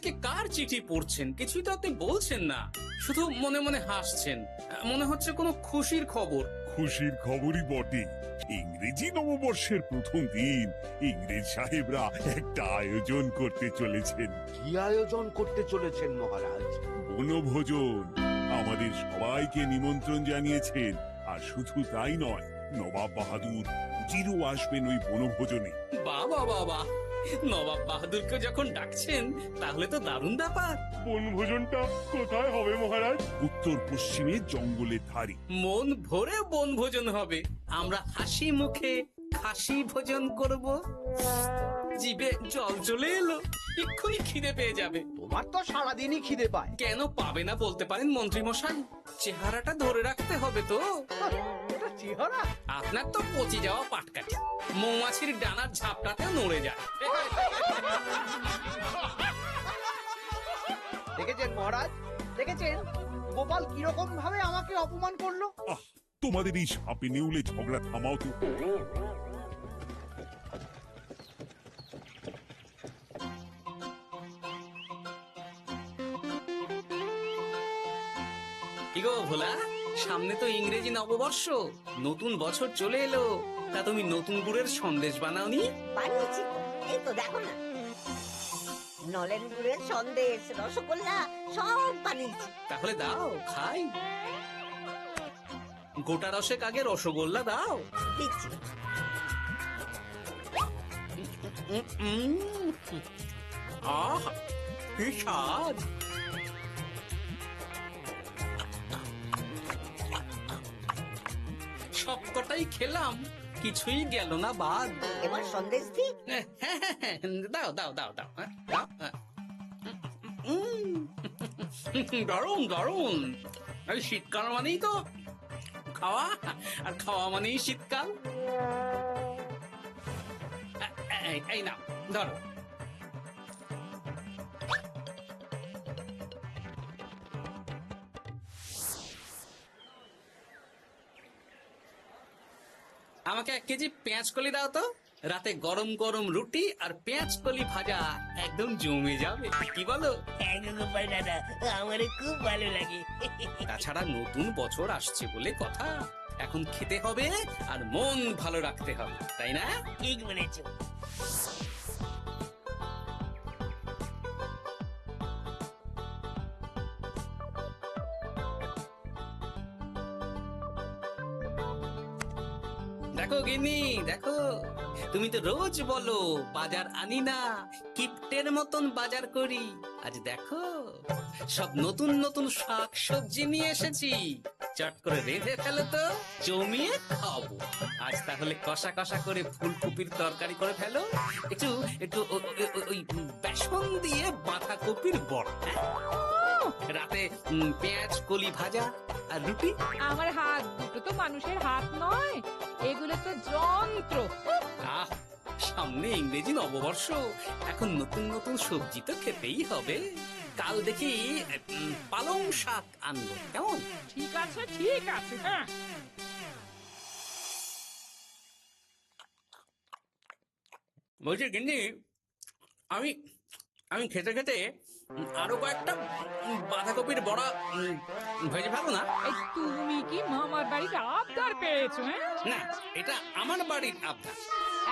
আজকে কার চিঠি পড়ছেন? কিছুই তো আপনি বলছেন না, শুধু মনে মনে হাসছেন। মনে হচ্ছে কোনো খুশির খবর। খুশির খবরই বটে। ইংরেজি নববর্ষের প্রথম দিন ইংরেজ সাহেবরা একটা আয়োজন করতে চলেছেন। কি আয়োজন করতে চলেছেন মহারাজ? বনভোজন। আমাদের সবাইকে নিমন্ত্রণ জানিয়েছেন। আর শুধু তাই নয়, নবাব বাহাদুর উজিরও আসবেন ওই বনভোজনে। বাবা বাবা, নবাব বাহাদুরকে যখন ডাকছেন তাহলে তো দারুণ ব্যাপার। বনভোজনটা কোথায় হবে মহারাজ? উত্তর পশ্চিমে জঙ্গলের ধারে। মন ভরে বনভোজন হবে। আমরা হাসি মুখে খাসি ভোজন করব। জিভে জল চলে এলো, এক্ষুনি খিদে পেয়ে যাবে। তোমার তো সারাদিনই খিদে পায়। কেন পাবে না বলতে পারেন মন্ত্রী মশাই? চেহারাটা ধরে রাখতে হবে তো। এটা চেহারা? আপনার তো পচে যাওয়া পাটকাঠি মৌমাছির ডানার ঝাপটাতেও নড়ে যায়। দেখেছেন মহারাজ, দেখেছেন গোপাল কিরকম ভাবে আমাকে অপমান করলো? আহ, তোমাদের এই সাপে নেউলে ঝগড়া থামাও তো। কি গো ভোলা, সামনে তো ইংরেজি নববর্ষ, নতুন বছর চলে এলো। তা তুমি নতুন গুড়ের সন্দেশ বানাওনি? বানিয়েছি তো, এই তো দেখো না, নলেন গুড়ের সন্দেশ, রসগোল্লা সব বানিয়েছি। তাহলে দাও খাই। গোটা রসেক আগে রসগোল্লা দাও। দিচ্ছি। আহ, কি স্বাদ! সবকটাই খেলাম, কিছুই গেল না বাদ। এবার সন্দেশ দিই। দাও দাও দাও দাও, হ্যাঁ, দাও, হ্যাঁ। দারুন দারুন। এই শীতকাল মানেই তো খাওয়া, আর খাওয়া মানেই শীতকাল। এই নাও ধরো। আমাকে 1 কেজি পেঁয়াজ কলি দাও তো। রাতে গরম গরম রুটি আর পেঁয়াজ কলি ভাজা একদম জমে যাবে, কি বলো? গোপাল দাদা, আমার খুব ভালো লাগে। তাছাড়া নতুন বছর আসছে বলে কথা, এখন খেতে হবে আর মন ভালো রাখতে হবে, তাই না? ঠিক বলেছো। দেখো গিন্নি, দেখো, তুমি তো রোজ বলো বাজার আনি না, কিপ্টের মতন বাজার করি। আজ দেখো সব নতুন নতুন শাক সবজি নিয়ে এসেছি। চট করে রেঁধে ফেলো তো, জমিয়ে খাবো। আজ তাহলে কষা কষা করে ফুলকপির তরকারি করে ফেলো, একটু একটু ওই বেসন দিয়ে বাঁধাকপির বড়া, হ্যাঁ? রাতে পেঁয়াজ কলি ভাজা আর রুটি। আমার হাত দুটো তো মানুষের হাত নয়, এগুলো তো যন্ত্র। আহ, সামনে ইংরেজি নববর্ষ, এখন নতুন নতুন সবজি তো খেতেই হবে। কাল দেখি পালং শাক আনবো, কেমন? ঠিক আছে ঠিক আছে, হ্যাঁ। বলছি গিন্নি, আমি আমি খেতে খেতে আরো কয়েকটা বাঁধাকপির বড়া ভেজে ফেলো না? এই তুমি কি মামার বাড়িতে আবদার পেয়েছো? হ্যাঁ, না, এটা আমার বাড়ির আবদার।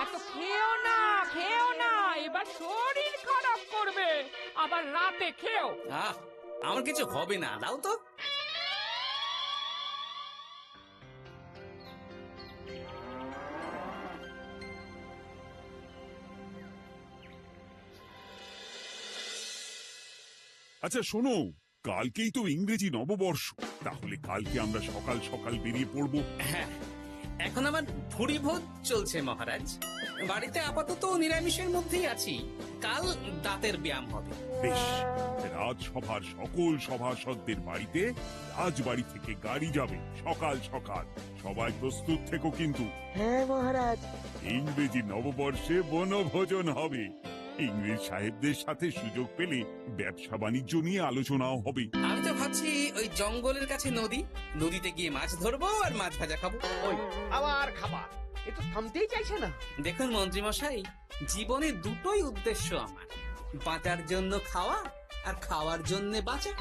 এত খেও না, খেও না, এবার শরীর খারাপ করবে। আবার রাতে খেও। আহ, আমার কিছু হবে না, দাও তো। আচ্ছা শোনো, কালকেই তো ইংরেজি নববর্ষ। তাহলে কালকে আমরা সকাল সকাল বেরিয়ে পড়বো। হ্যাঁ, এখন আমার ভুড়ি ভোজ চলছে মহারাজ। বাড়িতে আপাতত নিরামিষের মধ্যেই আছি। কাল দাঁতের ব্যায়াম হবে। বেশ, রাজসভার সকল সভাসদদের বাড়িতে রাজবাড়ি থেকে গাড়ি যাবে সকাল সকাল। সবাই প্রস্তুত থেকো কিন্তু। হ্যাঁ মহারাজ। ইংরেজি নববর্ষে বনভোজন হবে। ইংরেজ সাহেবদের সাথে সুযোগ পেলে ব্যবসা বাণিজ্য নিয়ে আলোচনাও হবে। আমি তো ভাবছি ওই জঙ্গলের কাছে নদী, নদীতে গিয়ে মাছ ধরবো আর মাছ ভাজা খাবো। ওই আবার খাবার, এ তো থামতেই চাইছে না। দেখুন মন্ত্রী মশাই, জীবনে দুটোই উদ্দেশ্য আমার, বাঁচার জন্য খাওয়া আর খাওয়ার জন্য বাঁচা।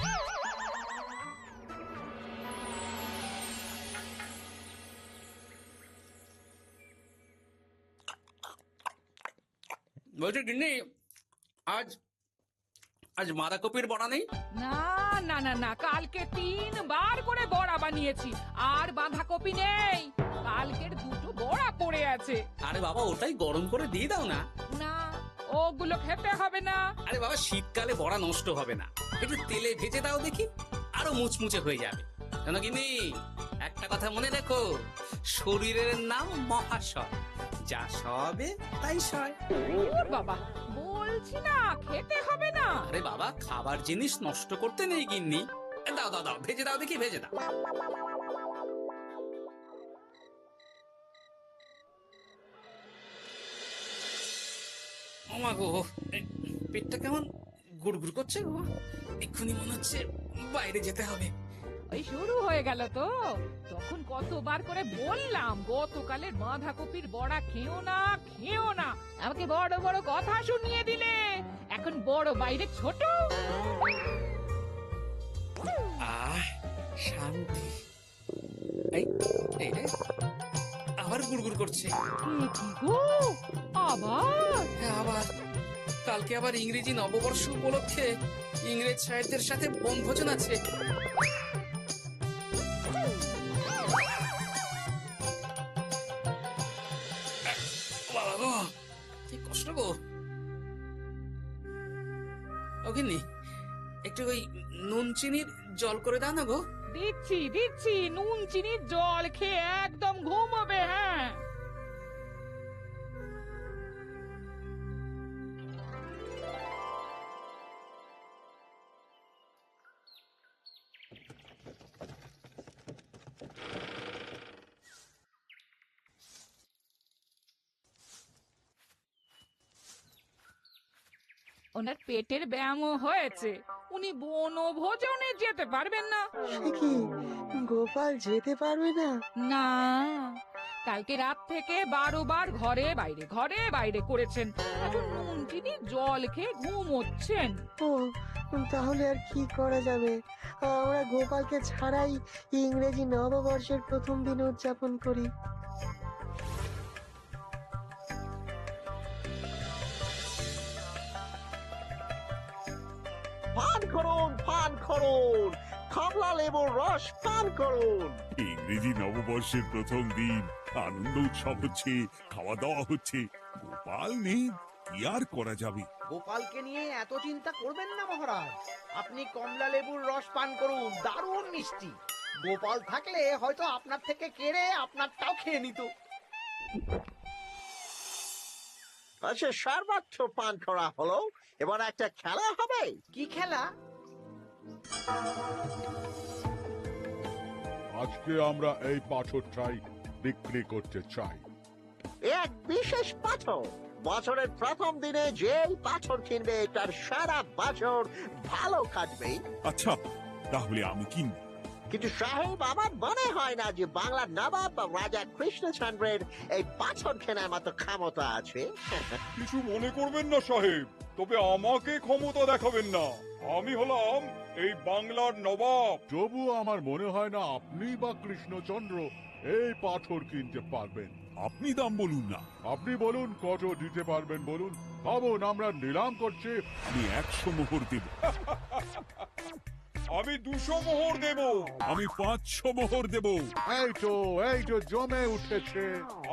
বলছি গিন্নি, আজ আজ বাঁধাকপির বড়া নেই? না না না না, কালকে 3 বার করে বড়া বানিয়েছি, আর বাঁধাকপি নেই। কালকের 2টো বড়া পড়ে আছে। আরে বাবা, ওটাই গরম করে দিয়ে দাও না। না, ওগুলো খেতে হবে না। আরে বাবা, শীতকালে বড়া নষ্ট হবে না, একটু তেলে ভেজে দাও দেখি, আরো মুচমুচে হয়ে যাবে। জানো গিন্নি, একটা কথা মনে রেখো, শরীরের নাম মহাশয়, যা সবে তাই সয়। ওর বাবা, বলছি না খেতে হবে না। আরে বাবা, খাবার জিনিস নষ্ট করতে নেই গিন্নি। দাও দাও দাও, ভেজে দাও দেখি, ভেজে দাও। ওমা গো, এই পেটটা কেমন গুড়গুড় করছে গো। এক্ষুনি মনে হচ্ছে বাইরে যেতে হবে। ওই শুরু হয়ে গেল তো। তখন কতবার করে বললাম গতকালের বাঁধাকপির বড়া খেও না, খেও না। আমাকে বড় বড় কথা শুনিয়ে দিলে। এখন বড় বাইরে ছোট। আহ, শান্তি। এই এই রে, আবার গুড়গুড় করছে। এ কি গো, আবার? হ্যাঁ, আবার। কালকে আবার ইংরেজি নববর্ষ উপলক্ষে ইংরেজ সাহিত্যের সাথে বনভোজন আছে। বাবা গো, কি কষ্ট গো। ওগিনি, একটু ওই নুন চিনির জল করে দাও না গো। দিচ্ছি দিচ্ছি, নুন চিনির জল খেয়ে একদম ঘুমোবে। হ্যাঁ, ওনার পেটের ব্যায়ামও হয়েছে, উনি বনভোজনে যেতে পারবেন না। সে কি গোপাল যেতে পারবে না? না, কালকে রাত থেকে 12 বার ঘরে বাইরে করেছেন। এখন নুন চিনি জল খেয়ে ঘুমোচ্ছেন। ও, তাহলে আর কি করা যাবে? আমরা গোপালকে ছাড়াই ইংরেজি নববর্ষের প্রথম দিন উদযাপন করি। পান করুন, পান করুন, কমলা লেবুর রস পান করুন। ইংরেজি নববর্ষের প্রথম দিন, আনন্দ উৎসব হচ্ছে, খাওয়া দাওয়া হচ্ছে। গোপাল নেই, কি আর করা যাবে? গোপালকে নিয়ে এত চিন্তা করবেন না মহারাজ, আপনি কমলা লেবুর রস পান করুন, দারুণ মিষ্টি। গোপাল থাকলে হয়তো আপনার থেকে কেড়ে আপনারটাও খেয়ে নিত। আচ্ছা, সর্বোচ্চ পান করা হলো, এবার একটা খেলা হবে। কি খেলা? আজকে আমরা এই পাথরটাই বিক্রি করতে চাই। এক বিশেষ পাথর, বছরের প্রথম দিনে যে পাথর কিনবে তার সারা বছর ভালো কাটবে। আচ্ছা, তাহলে আমি কিনবো। কিন্তু সাহেব, আমার মনে হয় না যে বাংলার নবাব বা রাজা কৃষ্ণচন্দ্রের এই পাথর কেনার মতো ক্ষমতা আছে। কিছু মনে করবেন না সাহেব, তবে আমাকে ক্ষমতা দেখাবেন না। আমি হলাম এই বাংলার নবাব। তবুও আমার মনে হয় না আপনি বা কৃষ্ণচন্দ্র এই পাথর কিনতে পারবেন। আপনি দাম বলুন না। আপনি বলুন কত দিতে পারবেন বলুন। ভাবুন, আমরা নিলাম করছি। আমি 100 মোহর দেব। আমি 200 মোহর দেব। আমি 500 মোহর দেব। এই তো জমে উঠেছে।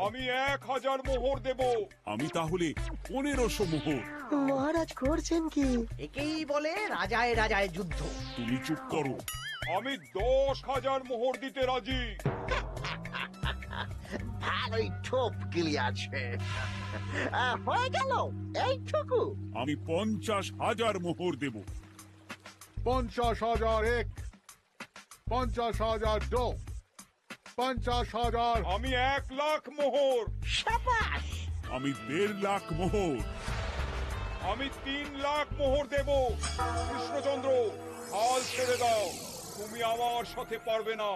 আমি 1000 মোহর দেব। আমি তাহলে 1500 মোহর। মহারাজ করছেন কি? একেই বলে রাজায় রাজায় যুদ্ধ। তুমি চুপ করো। আমি 10,000 মোহর দিতে রাজি। ভালোই ঠোপ গিলি আছে। হয়ে গেল এইটুকু। আমি 50,000 মোহর দেব। 50,000 এক, 50,000 দো, 50,000। আমি 1 লাখ মোহর। সাবাস। আমি 1.5 লাখ মোহর। আমি 3 লাখ মোহর দেব। কৃষ্ণচন্দ্র, হাল ছেড়ে দাও, তুমি আমার সাথে পারবে না।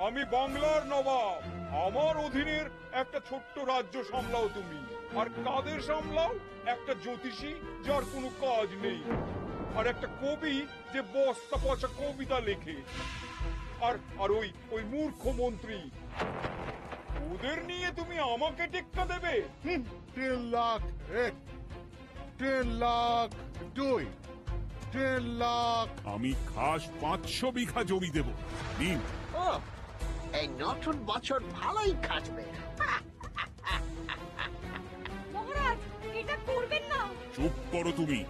আমি বাংলার নবাব। আমার অধীনের একটা ছোট্ট রাজ্য সামলাও তুমি, আর কাদের সামলাও? একটা জ্যোতিষী যার কোনো কাজ নেই, আর একটা কবি যে বস্তা পচা কবিতা লেখে, আর আর ওই মূর্খ মন্ত্রী। ওদের নিয়ে তুমি আমাকে টেক্কা দেবে? 10 লাখ 1, 10 লাখ 2, 10 লাখ। আমি খাস 500 বিঘা জমি দেব। নিন। ও, এই নতুন বছর ভালোই কাটবে। মহারাজ এটা করবেন না। চুপ করো তুমি।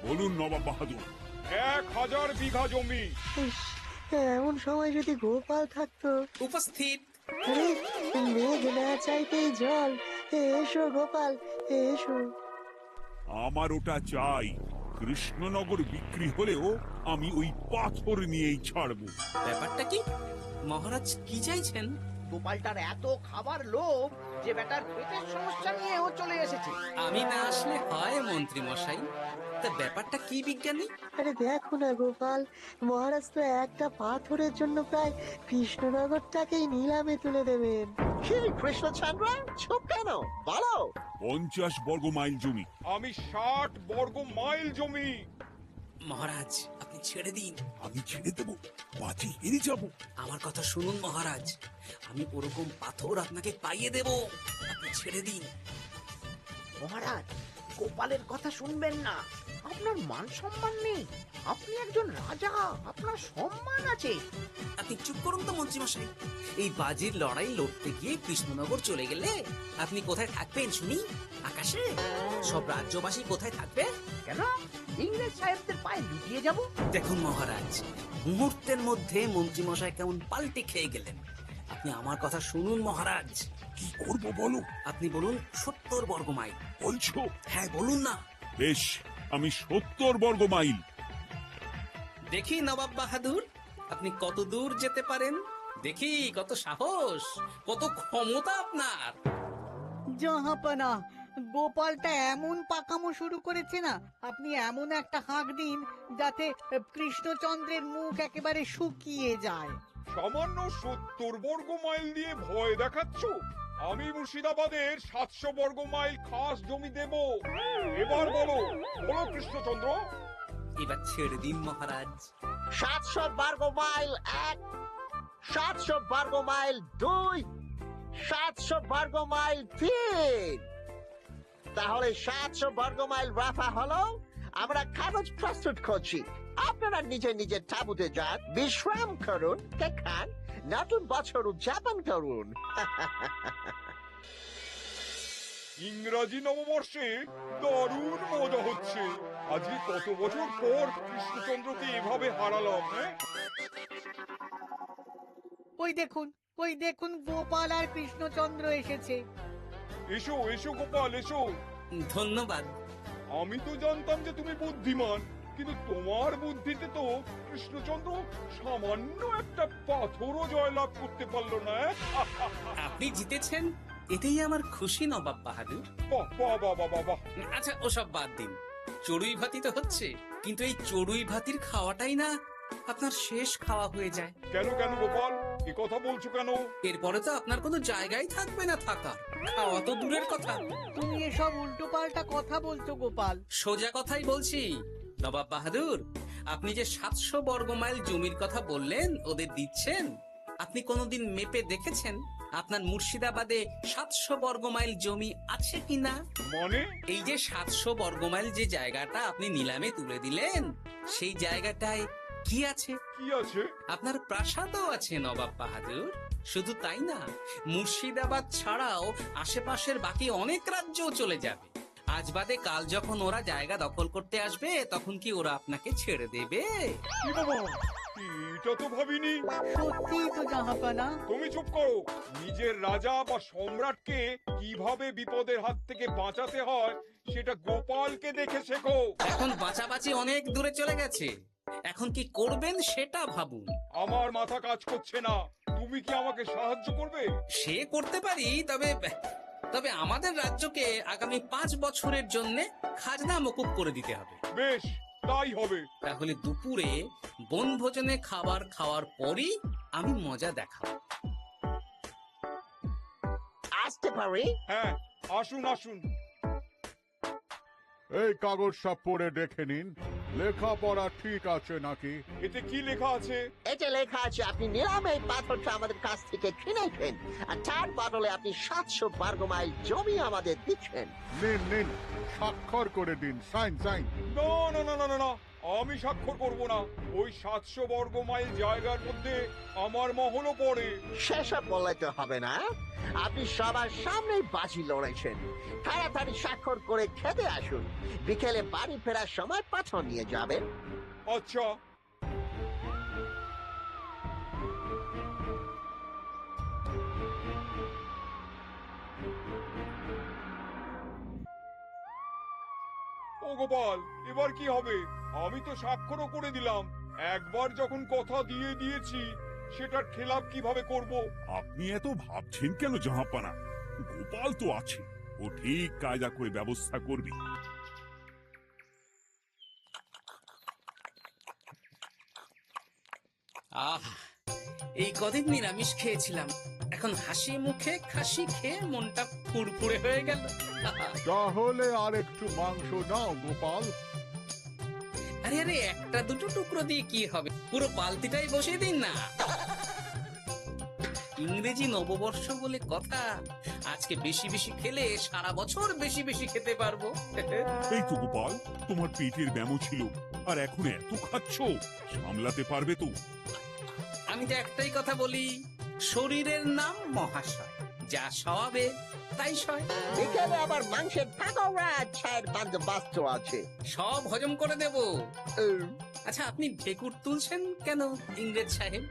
বলুন নবাব বাহাদুর। 1000 বিঘা জমি। ইস, এমন সময় যদি গোপাল থাকতো। উপস্থিত। আরে মেঘ না চাইতেই জল। এসো গোপাল, এসো। আমার ওটা চাই। কৃষ্ণনগর বিক্রি হলেও আমি ওই পাথর নিয়েই ছাড়বো। ব্যাপারটা কি মহারাজ, কি চাইছেন? গোপালটার এত খাবার লোভ যে বেটার পেটের সমস্যা নিয়েও চলে এসেছে। আমি না আসলে হয় মন্ত্রী মশাই। তা ব্যাপারটা কি বিজ্ঞানী? আরে দেখো না গোপাল, মহারাজ তো একটা পাথরের জন্য প্রায় কৃষ্ণনগরটাকেই নিলামে তুলে দেবেন। কি কৃষ্ণচন্দ্র, চুপ কেন? বলো। 50 বর্গ মাইল জমি। আমি 60 বর্গ মাইল জমি। মহারাজ আপনি ছেড়ে দিন। আমি ছেড়ে দেবো? বাজি হেরে যাবো। আমার কথা শুনুন মহারাজ, আমি ওরকম পাথর আপনাকে পাইয়ে দেব। আপনি ছেড়ে দিন। মহারাজ, গোপালের কথা শুনবেন না। আপনার মান সম্মান নেই। আপনি একজন রাজা, আপনার সম্মান আছে। আপনি চুপ করুন তো মন্ত্রী মশাই। এই বাজির লড়াই লড়তে গিয়ে কৃষ্ণনগর চলে গেলে আপনি কোথায় থাকবেন শুনি? আকাশে? সব রাজ্যবাসী কোথায় থাকবে? কেন ইংরেজ সাহেবদের পায়ে লুটিয়ে যাব? দেখুন মহারাজ, মুহূর্তের মধ্যে মন্ত্রী মশাই কেমন পাল্টে খেয়ে গেলেন। আপনি আমার কথা শুনুন মহারাজ। কি করব বলো? আপনি বলুন 70 বর্গ মাইল। বলছো? হ্যাঁ বলুন না। বেশ, আমি 70 বর্গ মাইল। দেখি নবাব বাহাদুর, আপনি কত দূর যেতে পারেন। দেখি কত সাহস, কত ক্ষমতা আপনার। জাহাপানা, গোপালটা এমন পাকামো শুরু করেছে না, আপনি এমন একটা হাঁক দিন যাতে কৃষ্ণচন্দ্রের মুখ একেবারে শুকিয়ে যায়। সামান্য 70 বর্গ মাইল দিয়ে ভয় দেখাচ্ছ? আমি মুর্শিদাবাদের 700 বর্গ মাইল খাস জমি দেব। এবার বলো, বলো কৃষ্ণচন্দ্র। এবার ছেড়ে দিন মহারাজ। 700 বর্গ মাইল 1, 700 বর্গ মাইল 2, 700 বর্গ মাইল 3। তাহলে 700 বর্গ মাইল রাফা হলো। আমরা কাগজ প্রস্তুত করছি। আপনারা নিজের নিজের তাঁবুতে যান, বিশ্রাম করুন, খান, নতুন বছর উদযাপন করুন। ইংরাজি নববর্ষে দারুণ মজা হচ্ছে। আজকে কত বছর পর কৃষ্ণচন্দ্রকে এভাবে হারালাম। হ্যাঁ, ওই দেখুন গোপাল আর কৃষ্ণচন্দ্র এসেছে। এসো এসো গোপাল, এসো। ধন্যবাদ। আমি তো জানতাম যে তুমি বুদ্ধিমান, কিন্তু তোমার বুদ্ধিতে তো কৃষ্ণচন্দ্র সামান্য একটা পাথরও জয়লাভ করতে পারলো না। আপনি জিতেছেন, এটাই আমার খুশি নবাব বাহাদুর। বাহ বাহ বাহ বাহ বাহ। আচ্ছা ওসব বাদ দিন, চড়ুই ভাতি তো হচ্ছে, কিন্তু এই চড়ুই ভাতির খাওয়াটাই না আপনার শেষ খাওয়া হয়ে যায়। কেন কেন গোপাল, এ কথা বলছো কেন? এরপরে তো আপনার কোনো জায়গাই থাকবে না থাকার। খাওয়া তো দূরের কথা। তুমি এসব উল্টোপাল্টা কথা বলছো গোপাল। সোজা কথাই বলছি নবাব বাহাদুর। আপনি যে 700 বর্গ মাইল জমির কথা বললেন ওদের দিচ্ছেন, আপনি কোনোদিন মেপে দেখেছেন আপনার মুর্শিদাবাদে 700 বর্গ মাইল জমি আছে কিনা? মানে? এই যে 700 বর্গ মাইল যে জায়গাটা আপনি নিলামে তুলে দিলেন, সেই জায়গাটায় কি আছে? কি আছে? আপনার প্রাসাদও আছে নবাব বাহাদুর। শুধু তাই না, মুর্শিদাবাদ ছাড়াও আশেপাশের বাকি অনেক রাজ্যও চলে যাবে। আজ বাদে কাল যখন ওরা জায়গা দখল করতে আসবে, তখন কি ওরা আপনাকে ছেড়ে দেবে? কি বাবা, এটা তো ভাবিনি। সত্যি তো জাহাপানা। তুমি চুপ করো। নিজের রাজা বা সম্রাটকে কিভাবে বিপদের হাত থেকে বাঁচাতে হয় সেটা গোপালকে দেখে শেখো। এখন বাঁচাবাঁচি অনেক দূরে চলে গেছে, এখন কি করবেন সেটা ভাবুন। আমার মাথা কাজ করছে না। তুমি কি আমাকে সাহায্য করবে? সে করতে পারি, তবে আমাদের রাজ্যকে আগামী 5 বছরের জন্য খাজনা মকুব করে দিতে হবে। বেশ, তাই হবে। তাহলে দুপুরে বনভোজনে খাবার খাওয়ার পরই আমি মজা দেখাবো। আসতে পারি? হ্যাঁ, আসুন আসুন। এই কাগজটা পড়ে দেখে নিন, লেখাপড়া ঠিক আছে নাকি? এতে কি লেখা আছে? এতে লেখা আছে আপনি নিলামে এই পাথরটা আমাদের কাছ থেকে কিনেছেন, আর তার বদলে আপনি 700 বর্গ মাইল জমি আমাদের দিচ্ছেন। নিন নিন, স্বাক্ষর করে দিন, সাইন সাইন। না না না না না না, আমি স্বাক্ষর করব না। ওই 700 বর্গ মাইল জায়গার মধ্যে আমার মহলও পড়ে। সেসব বললে তো হবে না, আপনি সবার সামনেই বাজি লড়েছেন। তাড়াতাড়ি স্বাক্ষর করে খেতে আসুন, বিকেলে বাড়ি ফেরার সময় পাথর নিয়ে যাবেন। আচ্ছা। ও গোপাল, এবার কি হবে? আমি তো স্বাক্ষরও করে দিলাম। একবার যখন কথা দিয়ে দিয়েছি, সেটার খেলাপ কিভাবে করব? আপনি এত ভাবছেন কেন জাহাপানা? গোপাল তো আছে, ও ঠিক কায়দা করে ব্যবস্থা করবে। আহ, এই কদিন নিরামিষ খেয়েছিলাম, এখন হাসি মুখে খাসি খেয়ে মনটা ফুরফুরে হয়ে গেল। তাহলে আর একটু মাংস নাও গোপাল। আরে আরে, একটা দুটো টুকরো দিয়ে কি হবে, পুরো বালতিটাই বসিয়ে দিন না। ইংরেজি নববর্ষ বলে কথা, আজকে বেশি বেশি খেলে সারা বছর বেশি বেশি খেতে পারবো। এই তো গোপাল, তোমার পেটের ব্যামো ছিল, আর এখন এত খাচ্ছ, সামলাতে পারবে তো? আমি তো একটাই কথা বলি, শরীরের নাম মহাশয়, যা সবে তাই সয়। বিকেলে আবার মাংসের পাকোড়া আর চায়ের বন্দোবস্ত আছে। সব হজম করে দেব। আচ্ছা, আপনি ঢেকুর তুলছেন কেন ইংরেজ সাহেব?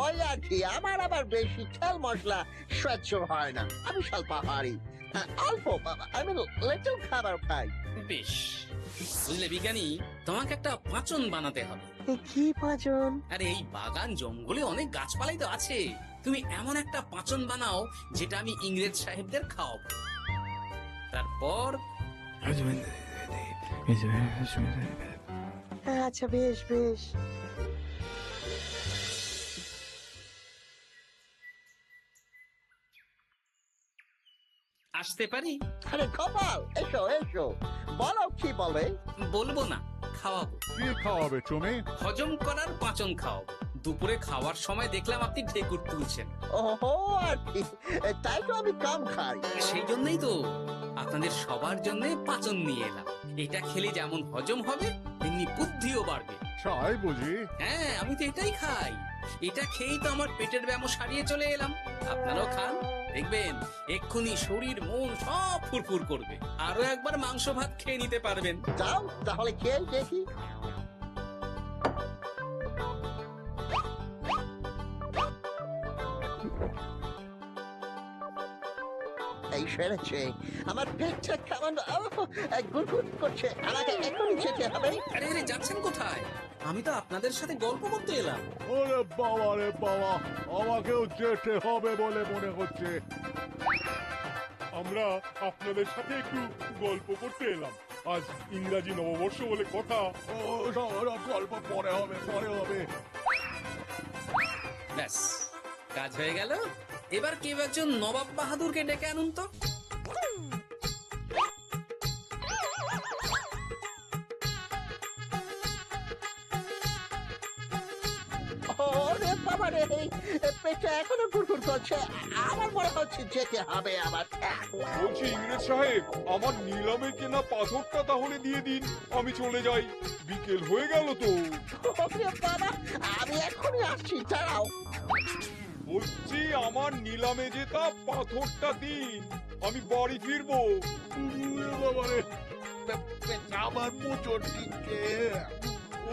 ওই আর কি, আমার আবার বেশি তেল মশলা সহ্য হয় না। আমি স্বল্পাহারী, অল্প আমি লিটল খাবার খাই। বেশ, বুঝলে বিজ্ঞানী, তোমাকে একটা পাঁচন বানাতে হবে। এ কি পাঁচন? আরে এই বাগান জঙ্গলে অনেক গাছপালাই তো আছে, তুমি এমন একটা পাঁচন বানাও যেটা আমি ইংরেজ সাহেবদের খাওয়াবো। তারপর আচ্ছা, বেশ বেশ। আসতে পারি? আরে গোপাল, এসো এসো, বলো কি বলে। বলবো না, খাওয়াবো। কি খাওয়াবে তুমি? হজম করার পাঁচন খাওয়াবো। দুপুরে খাওয়ার সময় দেখলাম আপনি ঢেকুর তুলছেন। ওহো, আর কি, তাই তো আমি কম খাই। সেই জন্যই তো আপনাদের সবার জন্য পাঁচন নিয়ে এলাম। এটা খেলে যেমন হজম হবে, তেমনি বুদ্ধিও বাড়বে। চাই বুঝি? হ্যাঁ, আমি তো এটাই খাই। এটা খেয়েই তো আমার পেটের ব্যামো সারিয়ে চলে এলাম। আপনারাও খান, দেখবেন এক্ষুনি শরীর মন সব ফুরফুর করবে। আরো একবার মাংস ভাত খেয়ে নিতে পারবেন। যাও তাহলে খেয়ে দেখি। এই সেরেছে, আমার পেটটা কেমন গুড়গুড় করছে, আমাকে এখনই যেতে হবে। আরে আরে, যাচ্ছেন কোথায়? আমি তো আপনাদের সাথে গল্প করতে এলাম। ওরে বাবা রে বাবা, আমাকেও যেতে হবে বলে মনে হচ্ছে। আমরা আপনাদের সাথে একটু গল্প করতে এলাম। আজ ইংরাজি নববর্ষ বলে কথা। ও সব গল্প পরে হবে, পরে হবে। ব্যাস, কাজ হয়ে গেল। এবার কেউ একজন নবাব বাহাদুরকে ডেকে আনুন তো। ওরে বাবা রে, পেটটা এখনো গুড়গুড় করছে, আমার মনে হচ্ছে যেতে হবে আবার। বলছি ইংরেজ সাহেব, আমার নিলামে কেনা পাথরটা তাহলে দিয়ে দিন, আমি চলে যাই। বিকেল হয়ে গেল তো। ওরে বাবা, আমি এখনই আসছি, দাঁড়াও। বলছি আমার নিলামে জেতা পাথরটা দিন, আমি বাড়ি ফিরবো। বাবা রে, আমার মোচড় দিচ্ছে।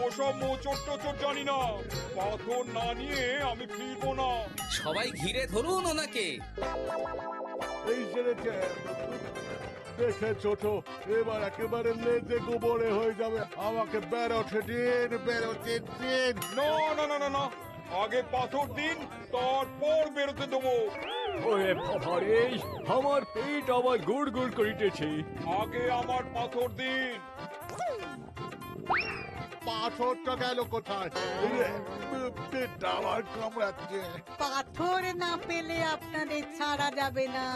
ওসব মোচড় টোচড় জানি না, পাথর না নিয়ে আমি ফিরবো না। সবাই ঘিরে ধরুন ওনাকে। এই ছেড়েছে, দেখে ছোট, এবার একেবারে লেজে গোবরে হয়ে যাবে। আমাকে বেরোতে দিন, বেরোতে দিন। না না না না না, আগে পাথর দিন, তারপর বেরোতে দেবো। ওরে বাবা রে, আমার পেট আবার গুড় গুড় করিতেছে। আগে আমার পাথর দিন। পাথরটা গেল কোথায় পেটটা আমার কামড়াচ্ছে। পাথর না পেলে আপনাদের ছাড়া যাবে না।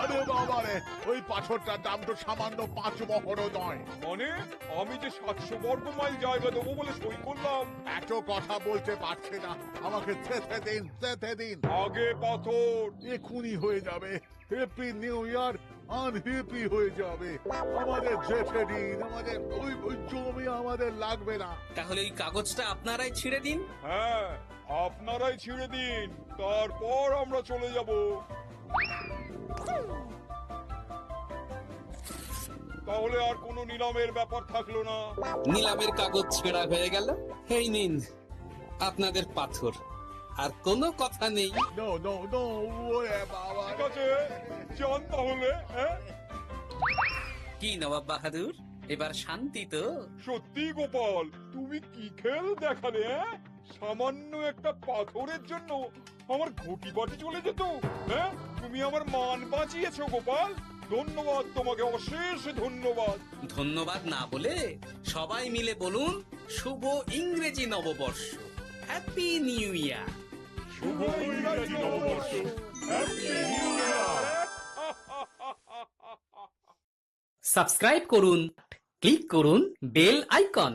আরে বাবা রে, ওই পাথরটার দাম তো সামান্য 5 মোহরও নয়। মানে আমি যে 700 বর্গ মাইল জায়গা দেবো বলে সই করলাম। এত কথা বলতে পারছি না, আমাকে যেতে দিন, যেতে দিন। আগে পাথর। এখুনি হয়ে যাবে। হ্যাপি নিউ ইয়ার আনহ্যাপি হয়ে যাবে। আমাদের যেতে দিন, আমাদের ওই জমি আমাদের লাগবে না। তাহলে ওই কাগজটা আপনারাই ছিঁড়ে দিন। হ্যাঁ, আপনারাই ছিঁড়ে দিন, তারপর আমরা চলে যাব। তাহলে আর কোনো নিলামের ব্যাপার থাকলো না। নিলামের কাগজ ছেঁড়া হয়ে গেল। এই নিন আপনাদের পাথর, আর কোনো কথা নেই। নো নো নো, ওরে বাবা। ঠিক আছে, যান তাহলে। হ্যাঁ, কি নবাব বাহাদুর, এবার শান্তি তো? সত্যি গোপাল, তুমি কি খেল দেখালে? সামান্য একটা পাথরের জন্য আমার ঘটি বাটি চলে যেত। হ্যাঁ, তুমি আমার মান বাঁচিয়েছো গোপাল। ধন্যবাদ তোমাকে, অশেষ ধন্যবাদ। ধন্যবাদ না বলে সবাই মিলে বলুন শুভ ইংরেজি নববর্ষ, হ্যাপি নিউ ইয়ার। শুভ ইংরেজি নববর্ষ, হ্যাপি নিউ ইয়ার। সাবস্ক্রাইব করুন, ক্লিক করুন বেল আইকন।